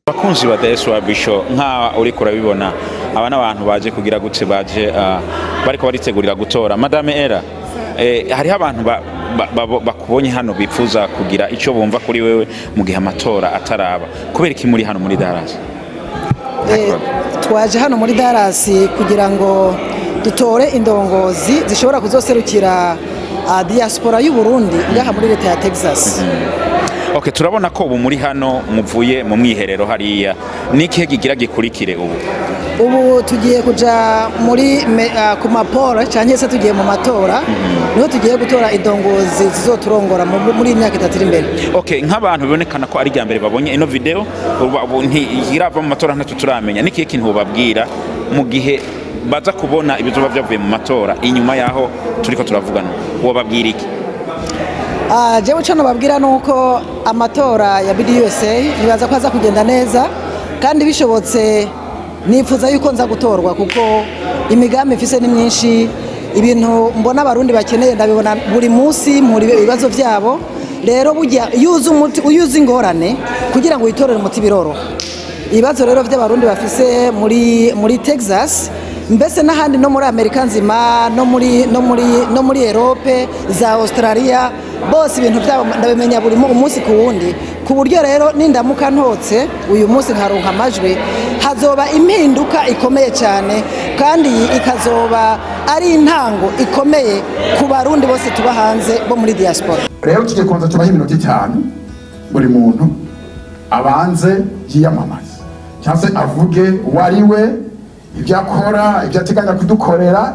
Bakunzi ba Deswa Bisho nka uri kurabibona aba n'abantu baje kugira gutse baje bariko baritegurira gutora Madame Era hariho abantu bakubonye hano bipfuza kugira ico bumva kuri wewe mu gihe amatora ataraba kubera iki muri hano muri Dallas twaje hano muri Dallas kugira ngo dutore indongozi zishobora kuzoserukira diaspora y'u Burundi ngaha muri leta ya Texas. Okay, turabona ko ubu muri hano muvuye mu mwiherero hariya niki gigira gikurikire ubu tugiye kuja muri ku mapora cyane se tugiye mu matora niho tugiye gutora indongozi zizoturongora muri imyaka itatu iri imbere. Okay, nk'abantu bibonekana ko ari ryambere babonye ino video ubu ntirava mu matora ntacyo turamenya niki kintu babwira mu gihe baza kubona ibizoba byavuye mu matora inyuma yaho turiko turavugana uwo babwira iki? Jewe cyo nababwira nuko amatora ya BDUSA nibaza ko aza kugenda neza kandi bishobotse nifuza yuko nza gutorwa kuko imigambi mfise ni myinshi ibintu mbona abarundi bakeneye ndabibona buri munsi muri ibibazo byabo rero bujya uyuza ingorane kugira ngo witorere umuti biroro ibibazo rero by'abarundi bafise muri Texas mbese n'ahandi no muri Amerika nzima no muri Europe za Australia bose ibintu byabo ndabimenya buri umunsi ku wundi ku buryo rero nindamuka ntotse uyu munsi nkaronka amajwi hazoba impinduka ikomeye cyane kandi ikazoba ari intango ikomeye ku barundi bose tuba hanze bo muri diaspora. Rero tugiye kubanza tubaha iminota 5 buri muntu abanze yiyamamaza cyangwa se avuge wariwe ibyo akora ibyo ateganya kudukorera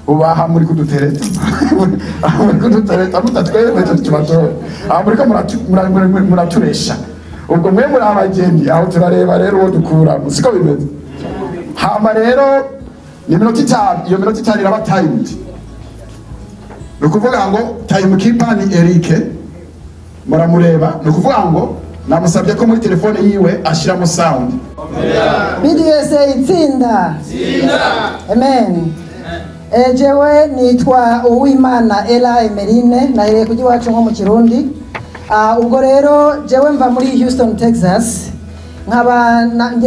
ubaha muri kudutereta muri kudutereta mutatwemeje tubatora muri muraturesha ubwo mwe muri abageni aho turareba rero uwo dukura musiko bimeze hama rero ni minota 5 iyo minota 5 iraba timed nukuvuga ngo time keeper ni Eric muramureba nukuvuga ngo namusabye ko muri telefone yiwe ashiramo sound BDUSA itsinda amen. Jewe nitwa Uwimana Ella Emeline nahereye kuji wacu nko mu Kirundi ubwo rero jewe mva muri Houston Texas nkaba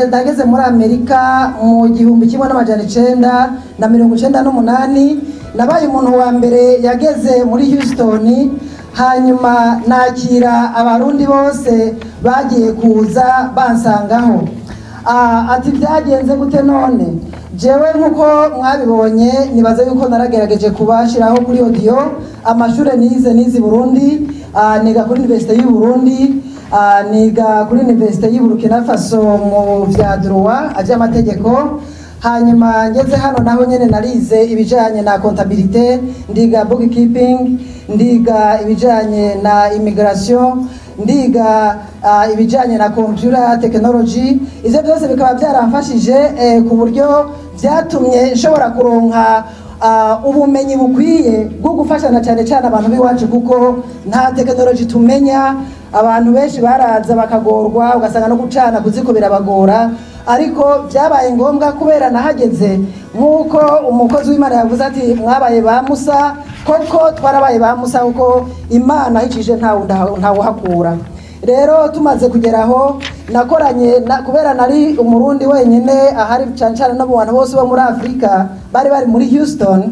ndageze muri Amerika mu 1998 nabaye umuntu wa mbere yageze muri Houston hanyuma nakira abarundi bose bagiye kuza bansangaho ati byagenze gute none jewe nkuko mwabibonye nibaza yuko naragerageje kubashiraho kuri audio amashure nize Burundi niga kuri Université y'u Burundi niga kuri Université y'u Burkina Faso mu vya droit aje amategeko hanyuma ngeze hano naho nyene narize ibijanye na comptabilité ndiga bookkeeping ndiga ibijanye na immigration ndiga ibijanye na computer technology ivyo byose bikaba byaramfashije ku buryo byatumye nshobora kuronka ubumenyi bukwiye bwo gufashana cyane cyane abantu biwacu kuko nta technology tumenya abantu benshi baraza bakagorwa ugasanga no gucana kuzikubira bagora ariko byabaye ngombwa kubera nahageze nkuko umukozi w'Imana yavuze ati mwabaye ba Musa koko twarabaye ba Musa kuko Imana hicije ntawuhakura rero tumaze kugeraho nakoranye kubera nari umurundi wenyine ahari cyane no mu bantu bose bo muri Afrika bari muri Houston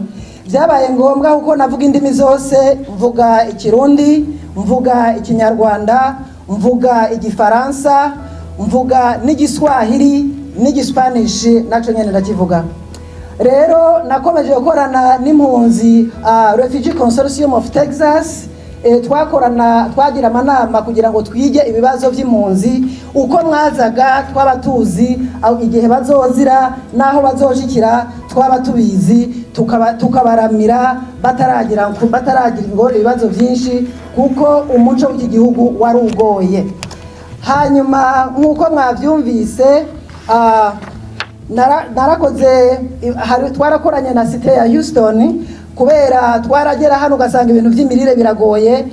byabaye ngombwa kuko navuga indimi zose mvuga ikirundi mvuga ikinyarwanda mvuga igifaransa mvuga n'igiswahili n'igispanish naco nyene ndakivuga rero nakomeje gukorana n'impunzi Refugee Consortium of Texas twagira amanama kugira ngo twige ibibazo by'impunzi uko mwazaga twaba tuzi igihe bazozira naho bazoshikira twaba tubizi tukabaramira bataragira ngo ibibazo byinshi kuko umuco w'iki gihugu wari ugoye hanyuma nkuko mwavyumvise narakoze twarakoranye na cité ya Houston kubera twaragera hano ugasanga ibintu by'imirire biragoye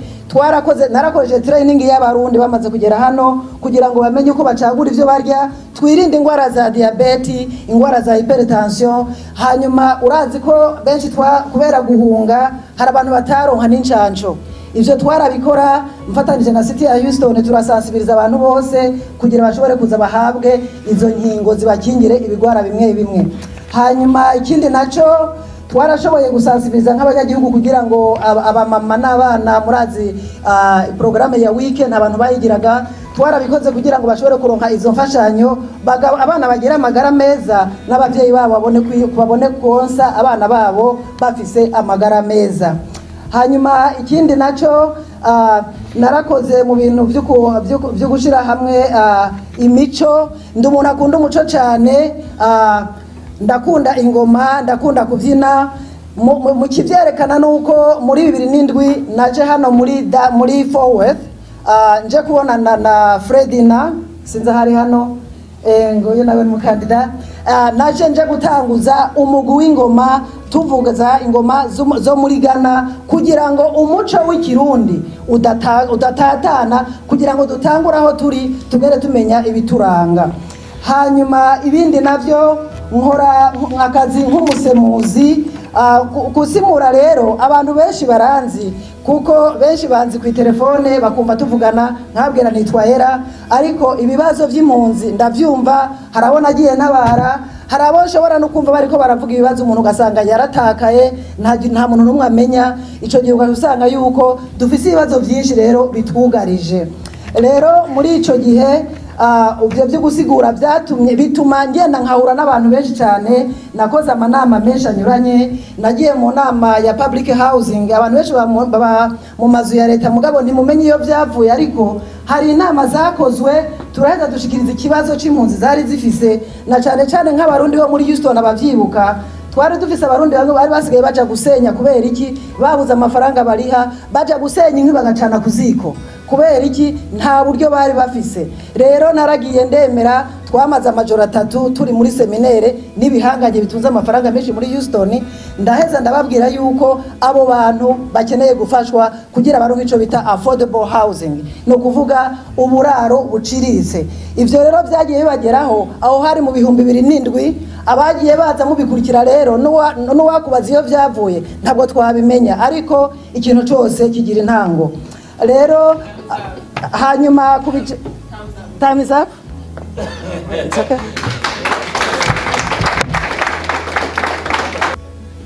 narakoze training y'abarundi bamaze kugera hano kugira ngo bamenye uko bacagura ivyo barya twirinde ingwara za diabete ingwara za hypertension hanyuma urazi ko benshi kubera guhunga hari abantu bataronka n'incanco ivyo twarabikora mfatanije na City ya Houston, turasansibiriza abantu bose kugira bashobore kuza bahabwe izo nkingo zibakingire ibigwara bimwe bimwe. Hanyuma ikindi naco twarashoboye gusansibiriza nk'abanyagihugu kugira ngo abamama n'abana murazi programme ya weekend abantu bayigiraga, twarabikoze kugira ngo bashobore kuronka izo mfashanyo, abana bagira amagara meza n'abavyeyi babo babone konsa abana babo bafise amagara meza. Hanyuma ikindi naco narakoze mu bintu byo gushira hamwe imico. Ndi umuntu akunda umuco cyane, ndakunda ingoma, ndakunda kubyina. Mu kivyerekana nuko muri 2007 naje hano muri Forward, nje kubonana na Fredina sinza hari hano ngoyo nawe mukandida, naje nje gutanguza umugwi w'ingoma, tuvugaza ingoma zo muri Ghana kugira ngo umuco w'ikirundi udatatana, kugira ngo dutangura aho turi tugere tumenya ibituranga. Hanyuma ibindi navyo nkora akazi nk'umusemuzi. Kusimura rero abantu benshi baranzi, kuko benshi banzi ku telefone bakumva tuvugana nkabwira nitwahera, ariko ibibazo by'impunzi ndavyumva. Harabona agiye nabara, harabo shobora no kumva bariko baravuga ibibazo umuntu ugasanga yaratakaye, nta muntu numwe amenya. Ico gihe ugasanga yuko dufise ibibazo byinshi rero bitwugarije. Rero muri ico gihe ubyo byo gusigura bituma ngenda nkahura n'abantu benshi cyane. Nakoze amanama menshi anyuranye, nagiye mu nama ya public housing, abantu benshi baba mu mazu ya leta mugabo ntimumenye iyo byavuye, ariko hari inama zakozwe turaheza dushikiriza ikibazo c'impunzi zari zifise, na cyane cyane nk'abarundi bo muri Houston abavyibuka. Twari dufise abarundi bamwe bari basigaye baja gusenya. Kubera iki? Babuze amafaranga bariha, baja gusenya inkwi bagacana kuziko. Kubera iki? Nta buryo bari bafise. Rero naragiye ndemera, twamaze amajoro 3 turi muri seminaire n'ibihanganye bitunze amafaranga menshi muri Houston. Ndaheza ndababwira yuko abo bantu bakeneye gufashwa kugira baronke ico bita affordable housing, no kuvuga uburaro buciriritse. Ivyo rero byagiye bibageraho aho hari mu 2007. Abagiye baza mubikurikira rero n'uwakubaza iyo byavuye ntabwo twabimenya, ariko ikintu cyose kigira intango. Rero hanyuma time is up. It's okay.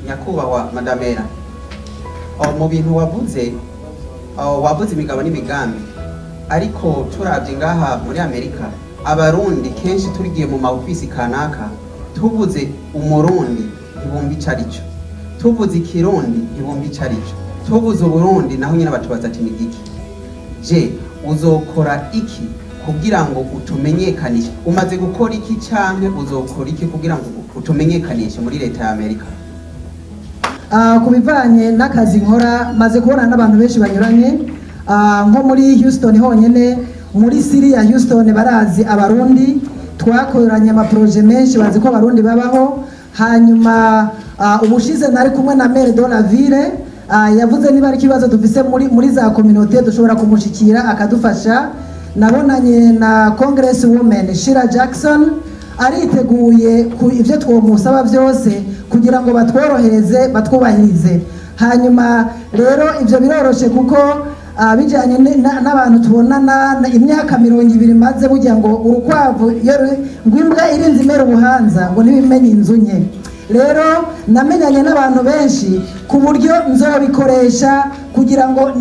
Nyakubahwa Madamera, mu bintu wavuze imigabo n'imigambi, ariko turavye ngaha muri Amerika abarundi kenshi turigiye mu maofisi kanaka, tuvuze umurundi ntibumva icarico, tuvuze ikirundi ntibumva icarico, tuvuze uburundi naho nyine batubaza ati nigiki. Je uzokora iki kugira ngo utumenyekanishe? Umaze gukora iki canke uzokora iki kugira ngo utumenyekanishe muri leta ya Amerika? Kubivanye n'akazi nkora maze kubona n'abantu benshi banyuranye, nko muri Houston honyene, muri City ya Houston barazi abarundi, twakoranye amaproje menshi, bazi ko abarundi babaho. Hanyuma ubushize nari kumwe na maire de la ville, yavuze niba ari kibazo dufise muri za communauté dushobora kumushikira akadufasha. Nabonanye na Congress woman Shira Jackson, ariteguye ku ivyo twomusaba byose kugira ngo batworohereze batwubahirize. Hanyuma rero ivyo biroroshe kuko bijanye n'abantu tubonana imyaka 20 maze burya ngo urukwavu ngwimbwa irinzi imera ubuhanza ngo nibimenye inzu nke. Rero namenyanye n'abantu benshi ku buryo nzobikoresha kugira ngo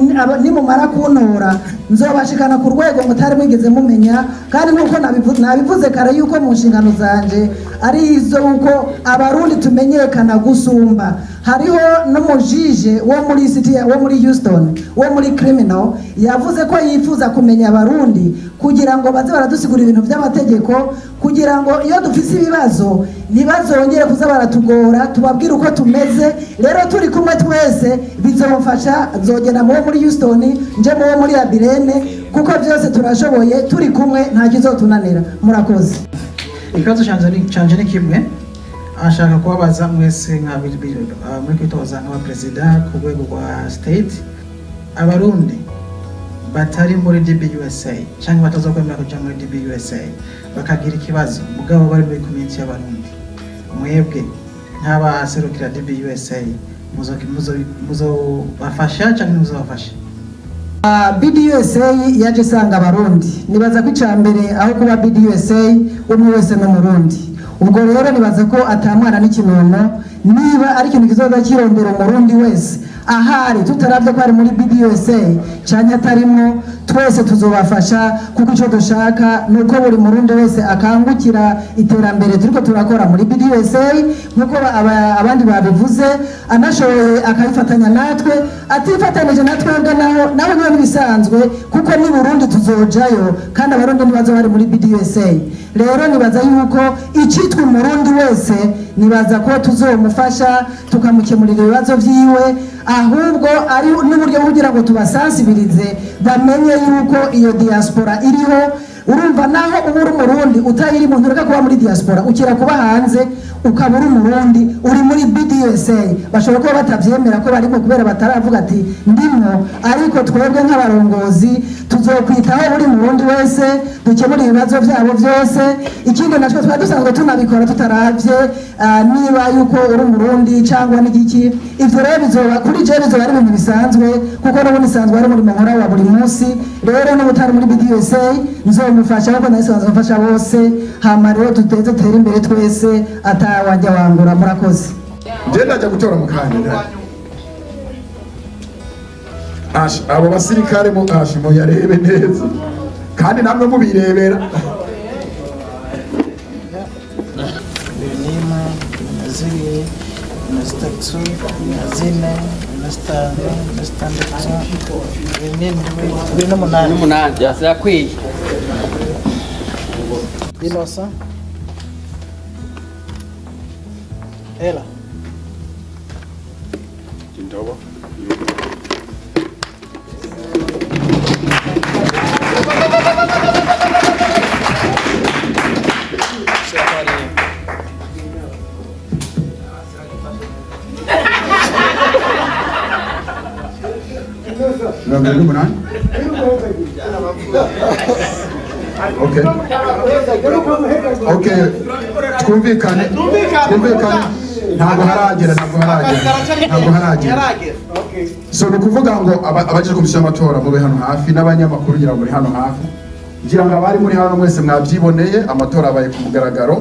nimumara kuntora nzobashikana ku rwego mutari mwigeze mumenya. Kandi nuko nabivuze kare yuko mu nshingano zanje ari izo uko abarundi tumenyekana gusumba. Hariho n'umujije wo muri City wo muri Houston wo muri criminal yavuze ko yifuza kumenya abarundi kugira ngo baze baradusigura ibintu by'amategeko, kugira ngo iyo dufise ibibazo ntibazongere kuza baratugora, tubabwire uko tumeze. Rero turi kumwe twese bizomufasha, nzogena mu muri Houston nje mu muri Abirene, kuko byose turashoboye, turi kumwe nta kizotunanira. Murakoze. Ikibazo canje ni kimwe, ashaka kubabaza mwese nka muri kwitoza nka president ku rwego rwa state, abarundi batari muri DBUSA cyangwa batazokwemera kuja muri DBUSA bakagira ikibazo mugabo bari muri community y'abarundi, mwebwe nk'abaserukira DBUSA muzo bafasha cyangwa muzo bafasha? BDUSA yaje isanga abarundi nibaza ko icambere aho kuba BDUSA umwe wese n'umurundi ubwo rero nibaza ko atamwana n'ikinono niba ari ikintu kizoza kirondera umurundi wese ahari tutaravye ko ari muri BDUSA canke atarimwo twese tuzobafasha kuko ico dushaka nuko buri murundi wese akangukira iterambere turiko turakora muri BDUSA nkuko abandi babivuze anashoboye akayifatanya natwe atifatanije natwe naho niyo nibisanzwe kuko ni Burundi tuzojayo kandi abarundi nibazo bari muri BDUSA rero nibaza yuko icitwa umurundi wese nibaza ko tuzomufasha tukamukemurira ibibazo vyiwe ahubwo ari n'uburyo kugira ngo tubasansibirize bamenye yuko iyo diaspora iriho urumva naho ubura umurundi utayiri muntu reka kuba muri diaspora ukira kuba hanze ukabura umurundi uri muri BDUSA bashobora kuba batavyemera ko barimo kubera bataravuga ati ndimwo ariko twebwe nk'abarongozi tuzokwitaho buri murundi wese dukemura ibibazo vyabo vyose ikindi natwe twa dusanzwe tunabikora tutaravye niba yuko uri umurundi cyangwa n'igiki ivyo rero bizoba kuri je bizoba ari ibintu bisanzwe kuko n'ubu nisanzwe ari muri muhora wa buri munsi rero n'ubutari muri BDUSA nzomufasha kuko nasanzwe mfasha bose hama rero tuteze tere imbere twese atawajya wangura murakoze je ndaje gutora mukandida abo basirikare mu ashimo yarebe neza kandi namwe mubirebera Lima, Naziri, Nastatu, Nazine, Nastano, Nastandatu, n'umunani byakwiye Inosa, Ela. indobo n'umunani okay twumvikane ntabwo haragera so ni ukuvuga ngo abaje komisiyo y'amatora mube hano hafi n'abanyamakuru ngira ngo muri hano hafi ngira ngo abari muri hano mwese mwabyiboneye amatora abaye ku mugaragaro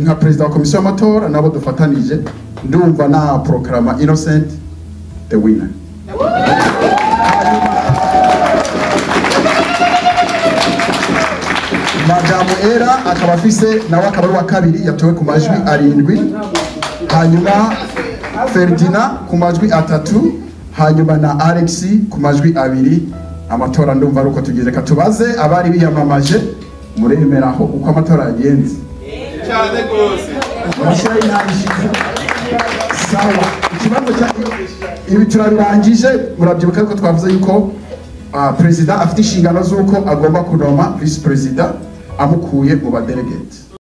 nka perezida wa komisiyo y'amatora nabo dufatanije ndumva na proclama Innocent the winner. Madamu Era akaba afise nawe akaba ari wa kabiri yatowe ku majwi 7 hanyuma Ferdinand ku majwi 3 hanyuma na Alex ku majwi 2 amatora ndumva ruko tugeze katubaze abari biyamamaje muremeraho uko amatora yagenze cyane gose mushayi nabishize sawa ikibazo cya ibi turabirangije murabyibuka ko twavuze yuko president afite inshingano z'uko agomba kunoma vice president amukuye mu badelegate